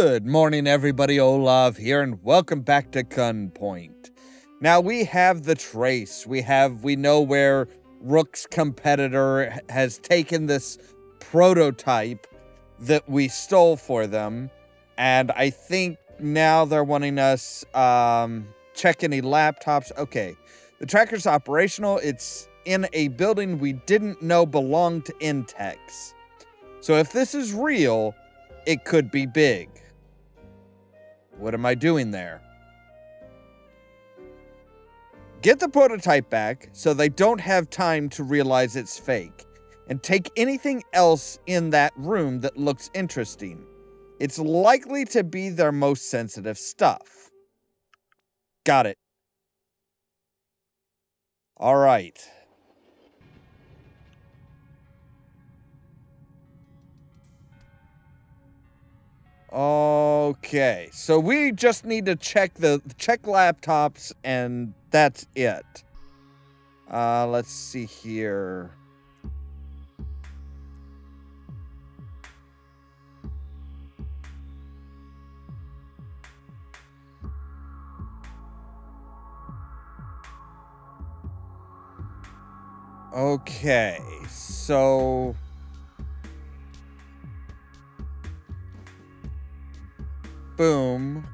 Good morning, everybody. Ollamh here, and welcome back to Gunpoint. Now, we have the trace. We know where Rook's competitor has taken this prototype that we stole for them, and I think now they're wanting us check any laptops. Okay, the tracker's operational. It's in a building we didn't know belonged to Intex. So if this is real, it could be big. What am I doing there? Get the prototype back so they don't have time to realize it's fake. And take anything else in that room that looks interesting. It's likely to be their most sensitive stuff. Got it. All right. Okay, so we just need to check laptops, and that's it. Let's see here. Okay, so boom.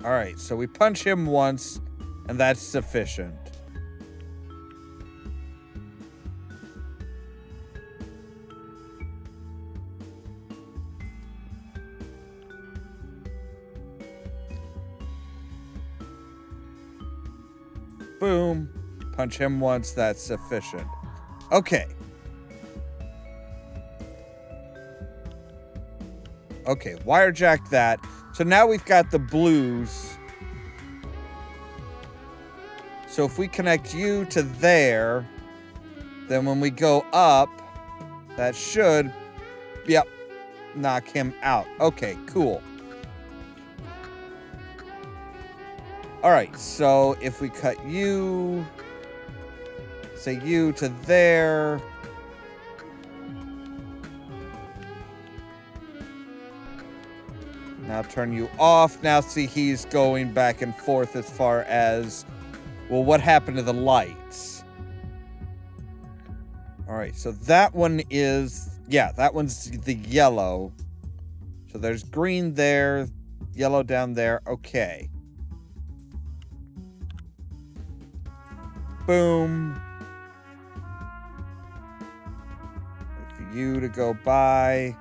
All right, so we punch him once, and that's sufficient. Boom. Punch him once, that's sufficient. Okay. Okay, wirejack that. So now we've got the blues. So if we connect you to there, then when we go up, that should, yep, knock him out. Okay, cool. All right, so if we cut you, say you to there. Now turn you off. Now see, he's going back and forth as far as, well, what happened to the lights? All right, so that one is, yeah, that one's the yellow. So there's green there, yellow down there. Okay. Boom. Wait for you to go by.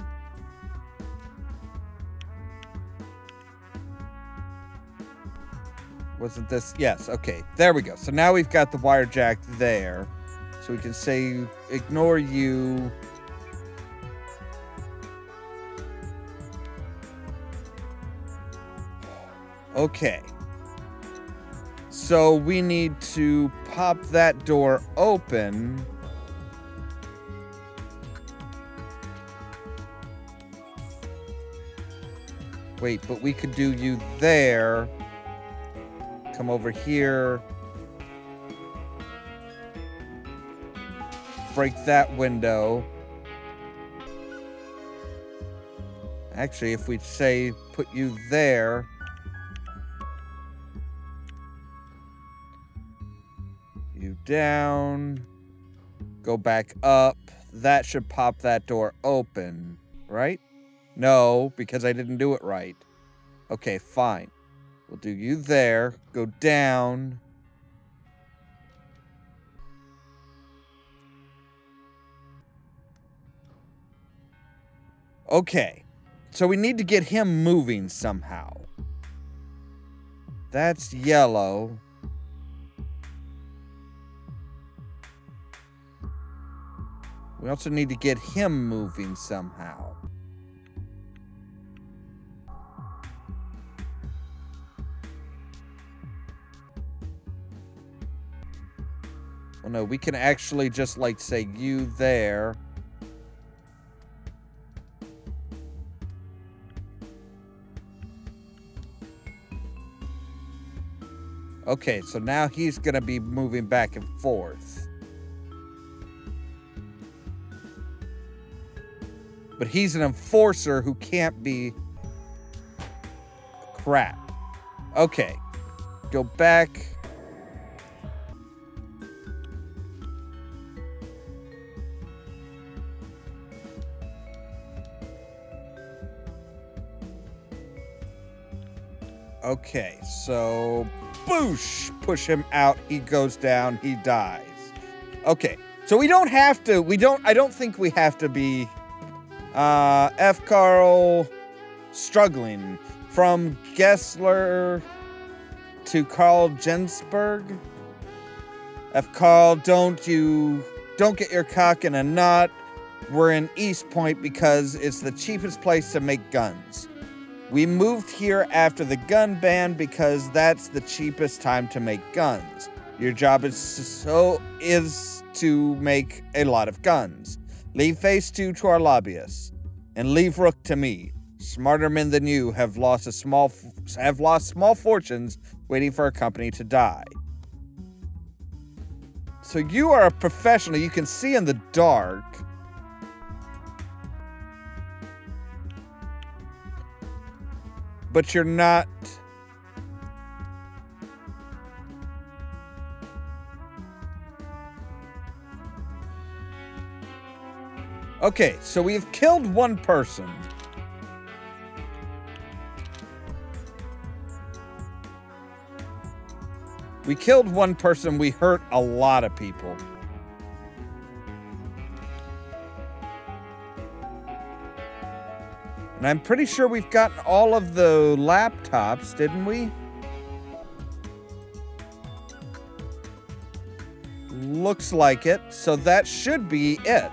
Wasn't this? Yes, okay. There we go. So now we've got the wire jack there. So we can say, ignore you. Okay. So we need to pop that door open. Wait, but we could do you there. Come over here. Break that window. Actually, if we say put you there. You down. Go back up. That should pop that door open, right? No, because I didn't do it right. Okay, fine. We'll do you there. Go down. Okay. So we need to get him moving somehow. That's yellow. We also need to get him moving somehow. Well, no, we can actually just, like, say you there. Okay, so now he's gonna be moving back and forth. But he's an enforcer who can't be... Crap. Okay. Go back. Okay, so... Boosh! Push him out. He goes down. He dies. Okay, so we don't have to... I don't think we have to be... F. Carl... Struggling. From Gessler... to Carl Jensberg. F. Carl, don't get your cock in a knot. We're in East Point because it's the cheapest place to make guns. We moved here after the gun ban because that's the cheapest time to make guns. Your job is to make a lot of guns. Leave phase 2 to our lobbyists, and leave Rook to me. Smarter men than you have lost small fortunes waiting for a company to die. So you are a professional. You can see in the dark. But you're not... Okay, so we've killed one person. We killed one person, we hurt a lot of people. And I'm pretty sure we've gotten all of the laptops, didn't we? Looks like it. So that should be it.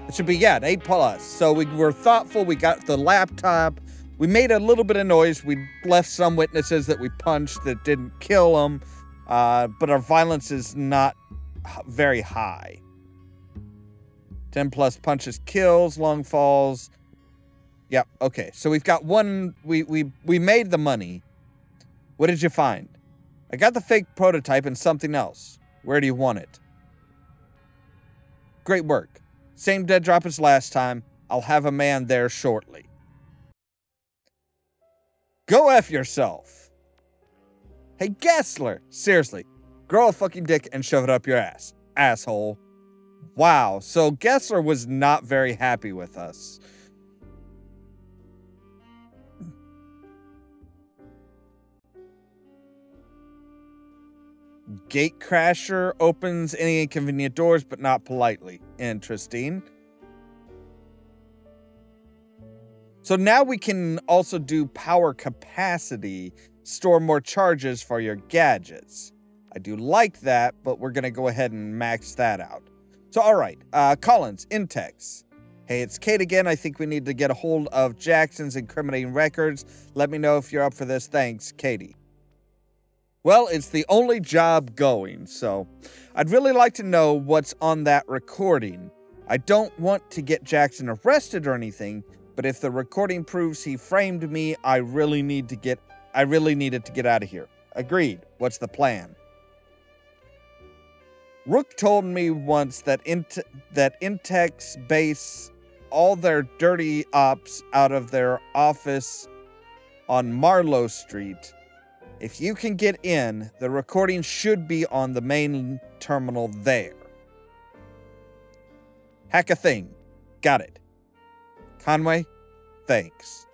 It should be, yeah, an 8+. So we were thoughtful. We got the laptop. We made a little bit of noise. We left some witnesses that we punched that didn't kill them. But our violence is not very high. 10+ punches kills, long falls. Yep, okay. So we've got one, we made the money. What did you find? I got the fake prototype and something else. Where do you want it? Great work. Same dead drop as last time. I'll have a man there shortly. Go F yourself. Hey, Gessler. Seriously. Grow a fucking dick and shove it up your ass. Asshole. Wow. So Gessler was not very happy with us. Gatecrasher opens any inconvenient doors, but not politely. Interesting. So now we can also do power capacity, store more charges for your gadgets. I do like that, but we're going to go ahead and max that out. So, all right. Collins, Intex. Hey, it's Kate again. I think we need to get a hold of Jackson's incriminating records. Let me know if you're up for this. Thanks, Katie. Well, it's the only job going, so I'd really like to know what's on that recording. I don't want to get Jackson arrested or anything, but if the recording proves he framed me, I really needed to get out of here. Agreed. What's the plan? Rook told me once that Intex base all their dirty ops out of their office on Marlowe Street. If you can get in, the recording should be on the main terminal there. Hack a thing. Got it. Conway, thanks.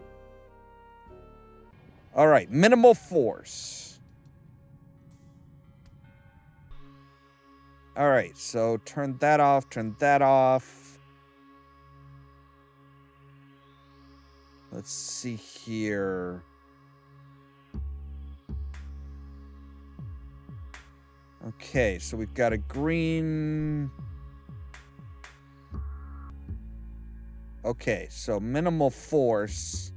All right, minimal force. All right, so turn that off, turn that off. Let's see here. Okay, so we've got a green. Okay, so minimal force.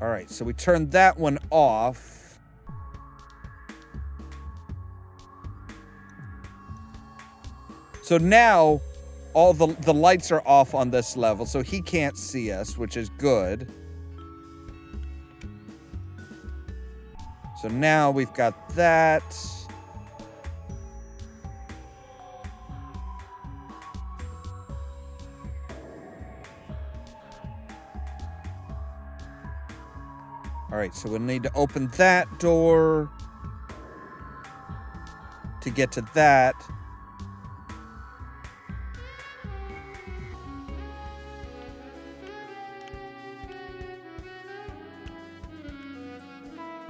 All right, so we turned that one off. So now all the lights are off on this level, so he can't see us, which is good. So now we've got that. All right, so we'll need to open that door to get to that.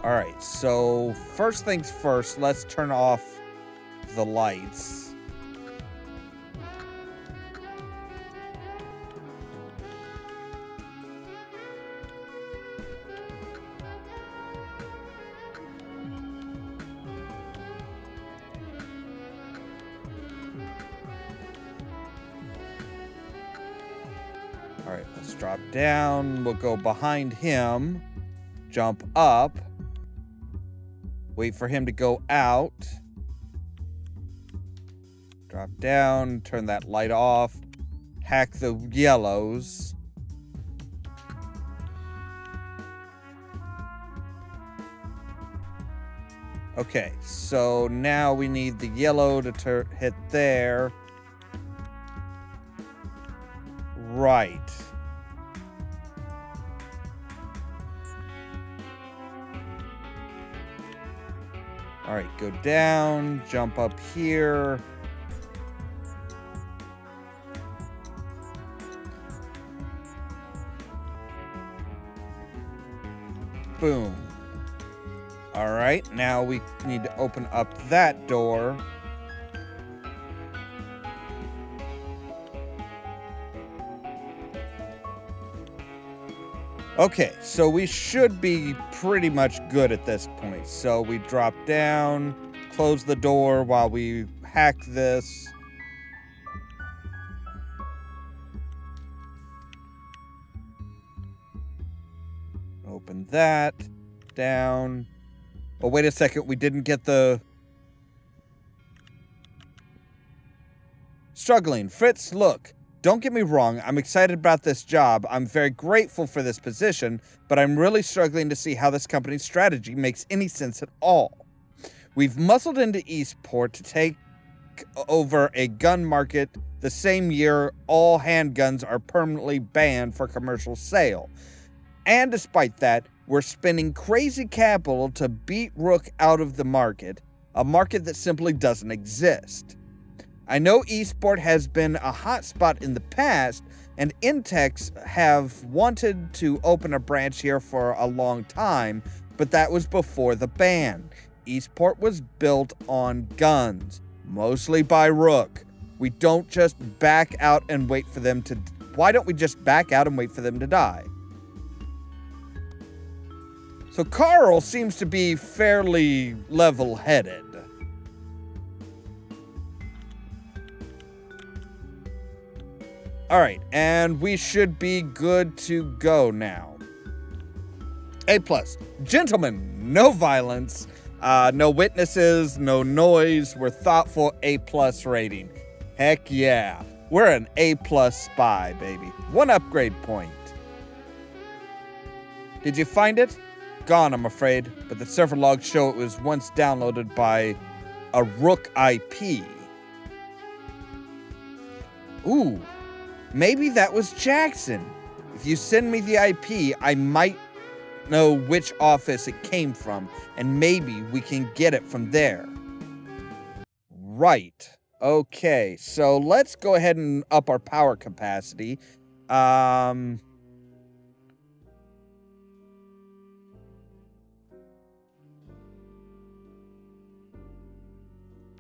All right, so first things first, let's turn off the lights. All right, let's drop down. We'll go behind him, jump up, wait for him to go out, drop down, turn that light off, hack the yellows. Okay, so now we need the yellow to hit there. Right. All right, go down, jump up here. Boom. All right, now we need to open up that door. Okay, so we should be pretty much good at this point. So we drop down, close the door while we hack this. Open that, down. Oh, wait a second, we didn't get the... Struggling. Fritz, look. Don't get me wrong, I'm excited about this job. I'm very grateful for this position, but I'm really struggling to see how this company's strategy makes any sense at all. We've muscled into Eastport to take over a gun market the same year all handguns are permanently banned for commercial sale. And despite that, we're spending crazy capital to beat Rook out of the market, a market that simply doesn't exist. I know Eastport has been a hotspot in the past, and Intex have wanted to open a branch here for a long time, but that was before the ban. Eastport was built on guns, mostly by Rook. We don't just back out and wait for them to... Why don't we just back out and wait for them to die? So Carl seems to be fairly level-headed. All right, and we should be good to go now. A+. Gentlemen, no violence, no witnesses, no noise. We're thoughtful. A+ rating. Heck yeah. We're an A+ spy, baby. 1 upgrade point. Did you find it? Gone, I'm afraid, but the server logs show it was once downloaded by a Rook IP. Ooh. Maybe that was Jackson. If you send me the IP, I might know which office it came from, and maybe we can get it from there. Right. Okay, so let's go ahead and up our power capacity.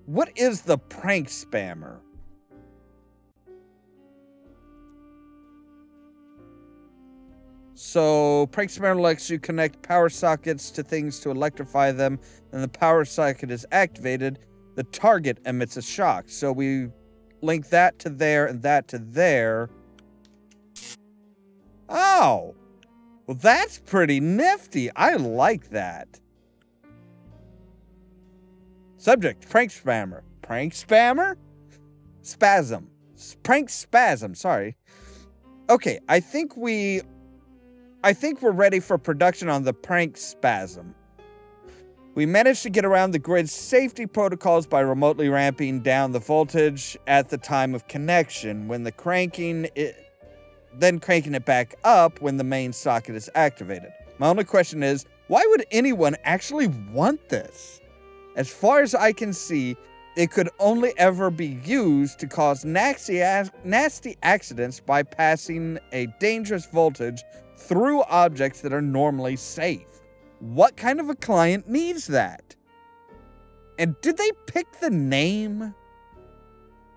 What is the prank spammer? So, prank spammer lets you connect power sockets to things to electrify them, and the power socket is activated, the target emits a shock. So we link that to there and that to there. Oh! Well, that's pretty nifty. I like that. Subject, prank spammer. Prank spammer? Spasm. Prank spasm, sorry. Okay, I think we're ready for production on the prank spasm. We managed to get around the grid's safety protocols by remotely ramping down the voltage at the time of connection, then cranking it back up when the main socket is activated. My only question is, why would anyone actually want this? As far as I can see, it could only ever be used to cause nasty accidents by passing a dangerous voltage through objects that are normally safe. What kind of a client needs that? And did they pick the name?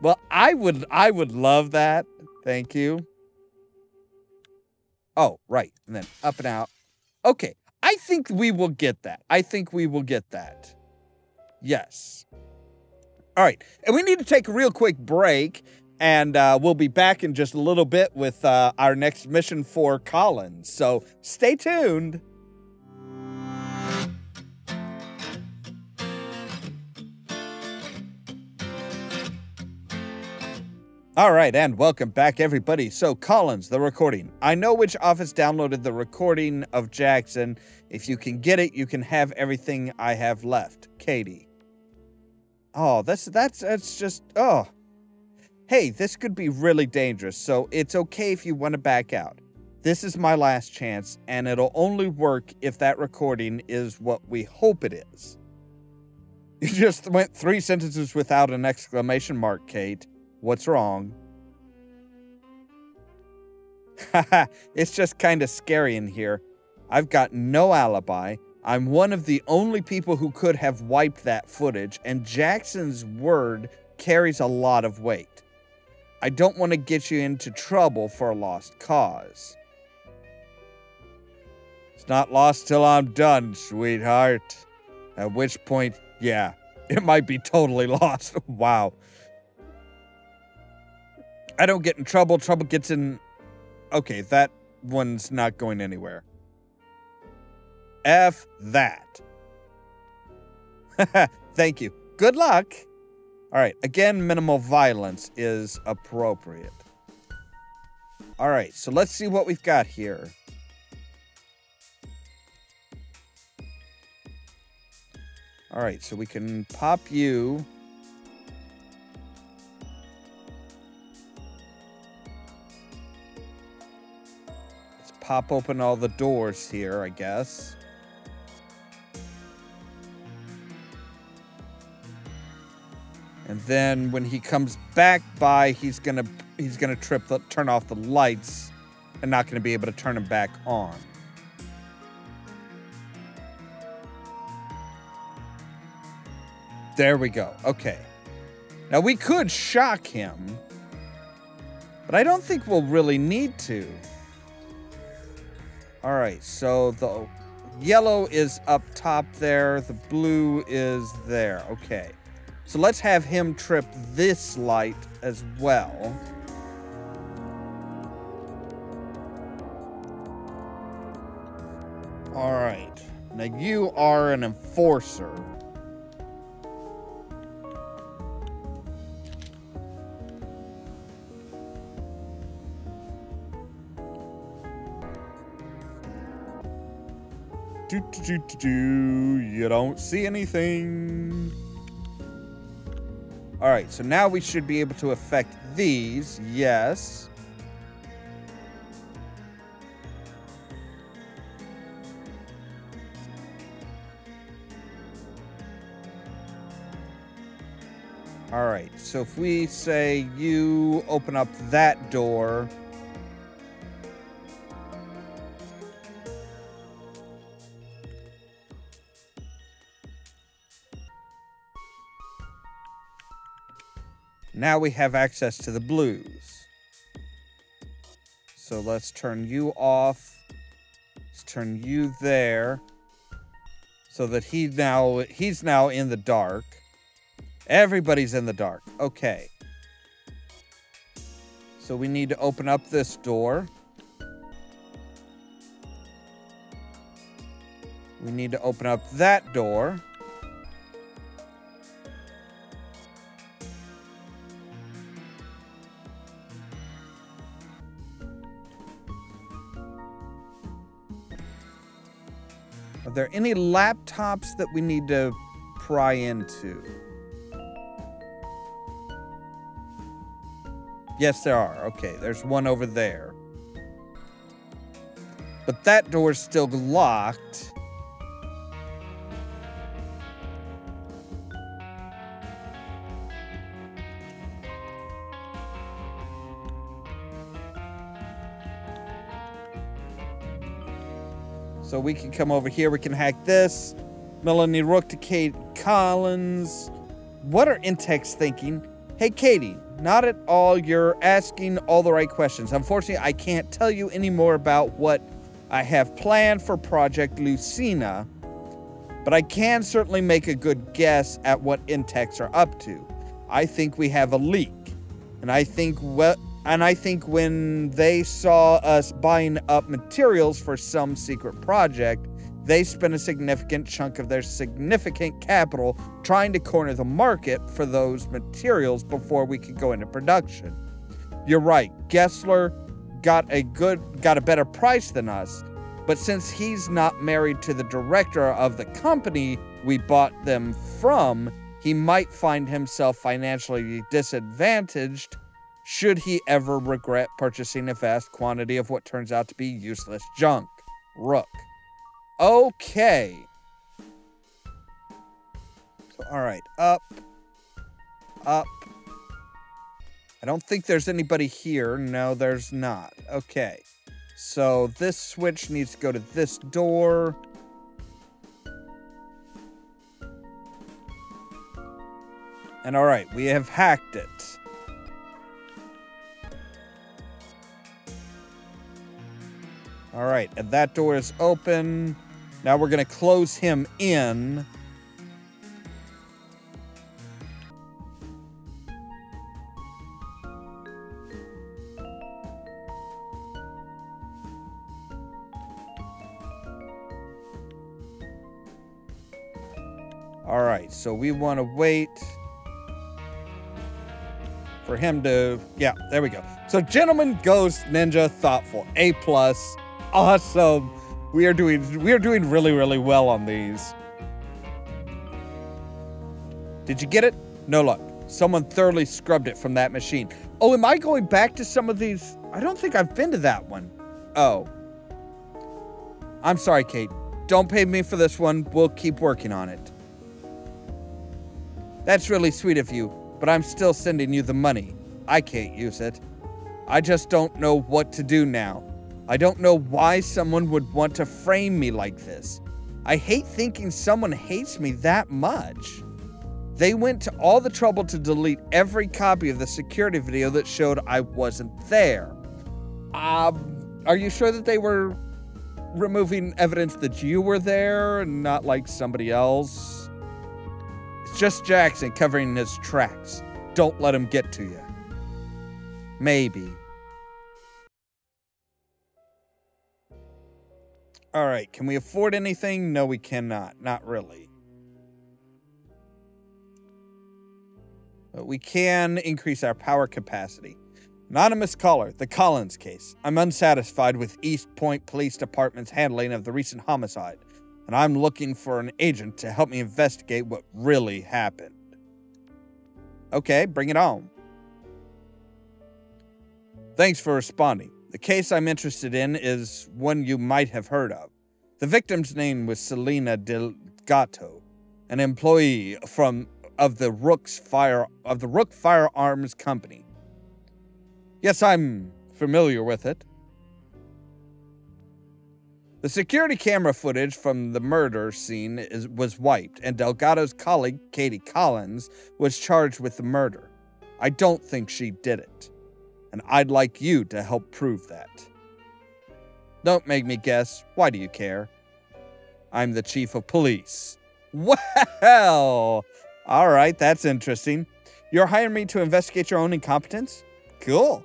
Well, I would love that. Thank you. Oh, right. And then up and out. Okay. I think we will get that. Yes. All right. And we need to take a real quick break. And we'll be back in just a little bit with our next mission for Collins. So stay tuned. All right, and welcome back, everybody. So, Collins, the recording. I know which office downloaded the recording of Jackson. If you can get it, you can have everything I have left. Katie. Oh, that's just, oh. Hey, this could be really dangerous, so it's okay if you want to back out. This is my last chance, and it'll only work if that recording is what we hope it is. You just went 3 sentences without an exclamation mark, Kate. What's wrong? Haha, it's just kind of scary in here. I've got no alibi. I'm one of the only people who could have wiped that footage, and Jackson's word carries a lot of weight. I don't want to get you into trouble for a lost cause. It's not lost till I'm done, sweetheart. At which point, yeah, it might be totally lost. Wow. I don't get in trouble. Trouble gets in... Okay, that one's not going anywhere. F that. Thank you. Good luck. All right, again, minimal violence is appropriate. All right, so let's see what we've got here. All right, so we can pop you... Pop open all the doors here, I guess. And then when he comes back by, he's gonna turn off the lights and not gonna be able to turn them back on. There we go. Okay. Now we could shock him, but I don't think we'll really need to. All right, so the yellow is up top there. The blue is there. Okay. So let's have him trip this light as well. All right. Now you are an enforcer. You don't see anything. All right, so now we should be able to affect these. Yes. All right, so if we say you open up that door. Now we have access to the blues. So let's turn you off. Let's turn you there. So that he's now in the dark. Everybody's in the dark. Okay. So we need to open up this door. We need to open up that door. Are there any laptops that we need to pry into? Yes, there are. Okay, there's one over there. But that door's still locked. So we can come over here. We can hack this. Melanie Rook to Kate Collins. What are Intex thinking? Hey, Katie, not at all. You're asking all the right questions. Unfortunately, I can't tell you any more about what I have planned for Project Lucina, but I can certainly make a good guess at what Intex are up to. I think we have a leak, and I think when they saw us buying up materials for some secret project, they spent a significant chunk of their significant capital trying to corner the market for those materials before we could go into production. You're right, Gessler got a better price than us, but since he's not married to the director of the company we bought them from, he might find himself financially disadvantaged should he ever regret purchasing a vast quantity of what turns out to be useless junk. Rook. Okay. So, all right. Up. Up. I don't think there's anybody here. No, there's not. Okay. So this switch needs to go to this door. And all right, we have hacked it. All right, and that door is open. Now we're going to close him in. All right, so we want to wait for him to, yeah, there we go. So Gentleman Ghost Ninja Thoughtful, A+. Awesome. We are doing really, really well on these. Did you get it? No luck. Someone thoroughly scrubbed it from that machine. Oh, am I going back to some of these? I don't think I've been to that one. Oh. I'm sorry, Kate. Don't pay me for this one. We'll keep working on it. That's really sweet of you, but I'm still sending you the money. I can't use it. I just don't know what to do now. I don't know why someone would want to frame me like this. I hate thinking someone hates me that much. They went to all the trouble to delete every copy of the security video that showed I wasn't there. Are you sure that they were removing evidence that you were there and not like somebody else? It's just Jackson covering his tracks. Don't let him get to you. Maybe. All right, can we afford anything? No, we cannot. Not really. But we can increase our power capacity. Anonymous caller, the Collins case. I'm unsatisfied with East Point Police Department's handling of the recent homicide, and I'm looking for an agent to help me investigate what really happened. Okay, bring it on. Thanks for responding. The case I'm interested in is one you might have heard of. The victim's name was Selena Delgato, an employee of the Rook Firearms Company. Yes, I'm familiar with it. The security camera footage from the murder scene was wiped, and Delgado's colleague, Katie Collins, was charged with the murder. I don't think she did it, and I'd like you to help prove that. Don't make me guess. Why do you care? I'm the chief of police. Well, all right, that's interesting. You're hiring me to investigate your own incompetence? Cool.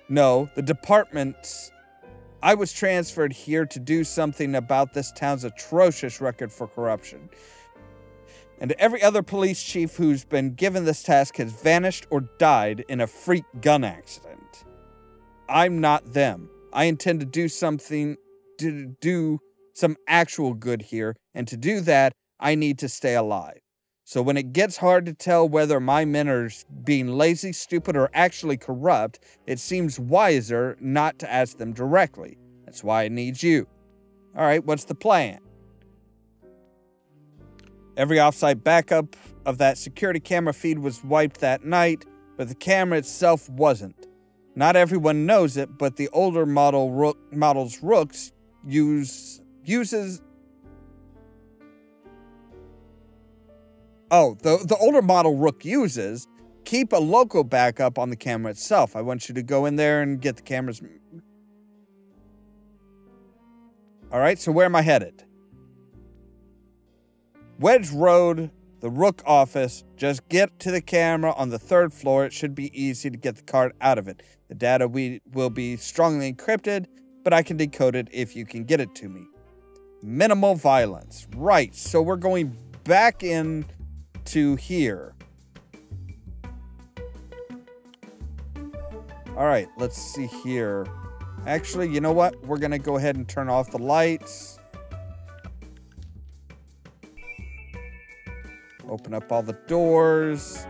No, the department. I was transferred here to do something about this town's atrocious record for corruption. And every other police chief who's been given this task has vanished or died in a freak gun accident. I'm not them. I intend to do do some actual good here, and to do that, I need to stay alive. So when it gets hard to tell whether my men are being lazy, stupid, or actually corrupt, it seems wiser not to ask them directly. That's why I need you. All right, what's the plan? Every offsite backup of that security camera feed was wiped that night, but the camera itself wasn't. Not everyone knows it, but the older model's rooks uses... Oh, the older model Rook uses, keep a local backup on the camera itself. I want you to go in there and get the cameras. All right, so where am I headed? Wedge Road, the Rook office. Just get to the camera on the 3rd floor. It should be easy to get the card out of it. The data will be strongly encrypted, but I can decode it if you can get it to me. Minimal violence. Right, so we're going back in to here. All right, let's see here. Actually, you know what? We're gonna go ahead and turn off the lights. Open up all the doors.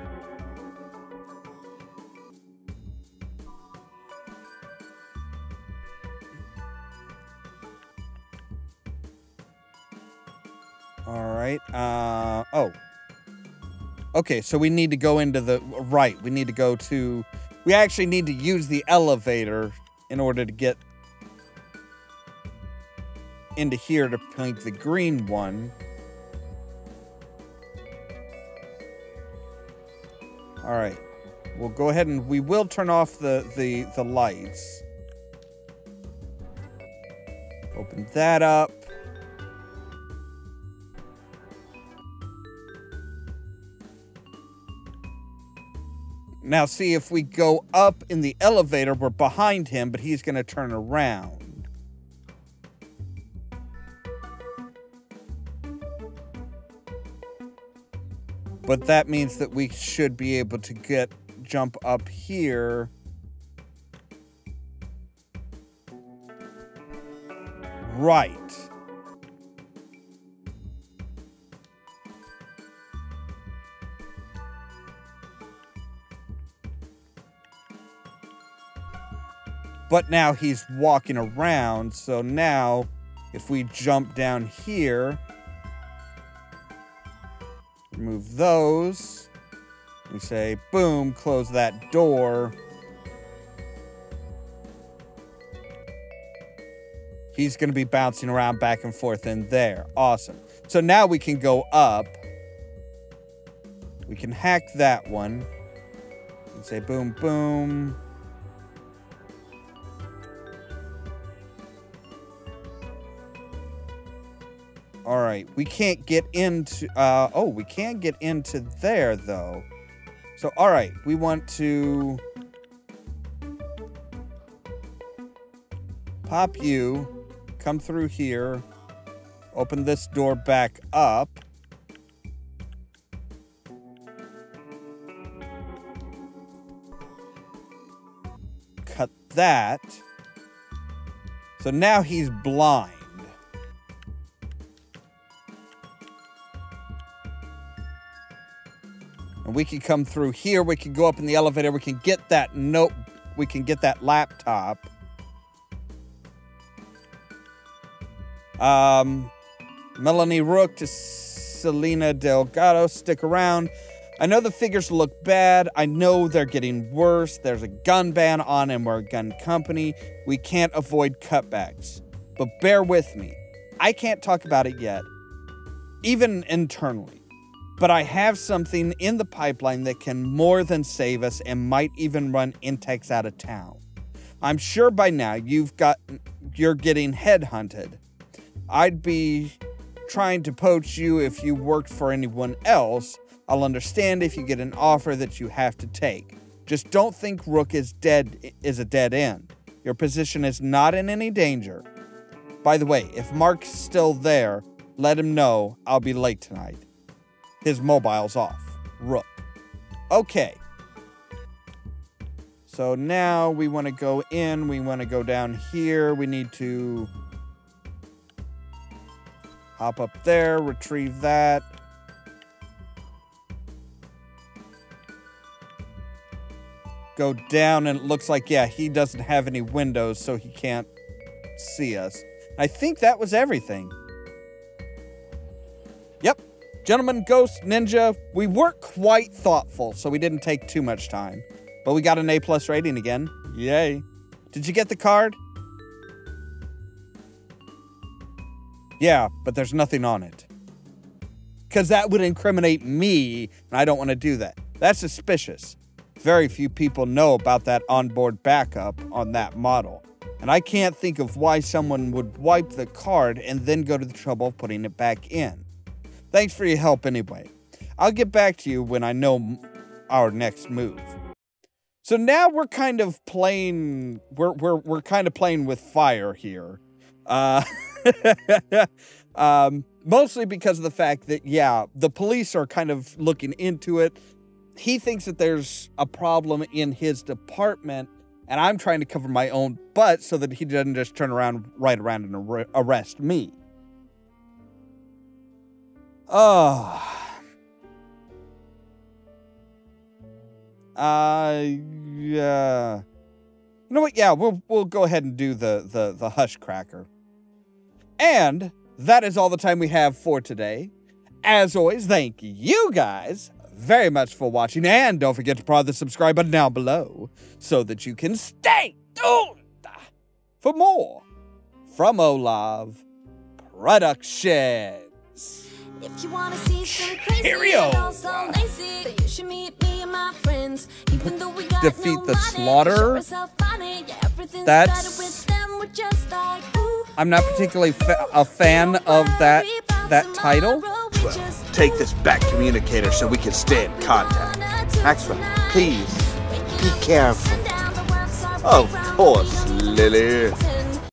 All right. Oh. Okay, so we need to go into the right. We need to go to... We actually need to use the elevator in order to get into here to pick the green one. All right. We'll go ahead and we will turn off the lights. Open that up. Now, see, if we go up in the elevator, we're behind him, but he's going to turn around. But that means that we should be able to jump up here. Right. But now he's walking around, so now if we jump down here, remove those, we say, boom, close that door. He's going to be bouncing around back and forth in there. Awesome. So now we can go up. We can hack that one. And say, boom, boom. All right, we can't get into, oh, we can get into there, though. So, all right, we want to pop you, come through here, open this door back up. Cut that. So now he's blind. And we can come through here. We can go up in the elevator. We can get that note. We can get that laptop. Melanie Rook to Selena Delgado. Stick around. I know the figures look bad. I know they're getting worse. There's a gun ban on and we're a gun company. We can't avoid cutbacks. But bear with me. I can't talk about it yet. Even internally. But I have something in the pipeline that can more than save us and might even run Intex out of town. I'm sure by now you're getting headhunted. I'd be trying to poach you if you worked for anyone else. I'll understand if you get an offer that you have to take. Just don't think Rook is a dead end. Your position is not in any danger. By the way, if Mark's still there, let him know I'll be late tonight. His mobile's off. Rook. Okay. So now we want to go in. We want to go down here. We need to Hop up there, retrieve that. Go down, and it looks like, yeah, he doesn't have any windows, so he can't see us. I think that was everything. Yep. Gentleman, Ghost, Ninja, we weren't quite thoughtful, so we didn't take too much time. But we got an A+ rating again. Yay. Did you get the card? Yeah, but there's nothing on it. Because that would incriminate me, and I don't want to do that. That's suspicious. Very few people know about that onboard backup on that model. And I can't think of why someone would wipe the card and then go to the trouble of putting it back in. Thanks for your help anyway. I'll get back to you when I know our next move. So now we're kind of playing, we're kind of playing with fire here. Mostly because of the fact that, yeah, the police are kind of looking into it. He thinks that there's a problem in his department, and I'm trying to cover my own butt so that he doesn't just turn around, right around and arrest me. Oh. Yeah. You know what? Yeah, we'll go ahead and do the hush cracker. And that is all the time we have for today. As always, thank you guys very much for watching, and don't forget to press the subscribe button down below so that you can stay tuned for more from Ollamh Productions. If you want to see some crazy and also lazy, you should meet me and my friends. Even though we got Defeat no the money, Slaughter. That's like, I'm not particularly a fan of that title. Well, take this back communicator so we can stay in contact. Maxwell, please, be careful. Of course, Lily.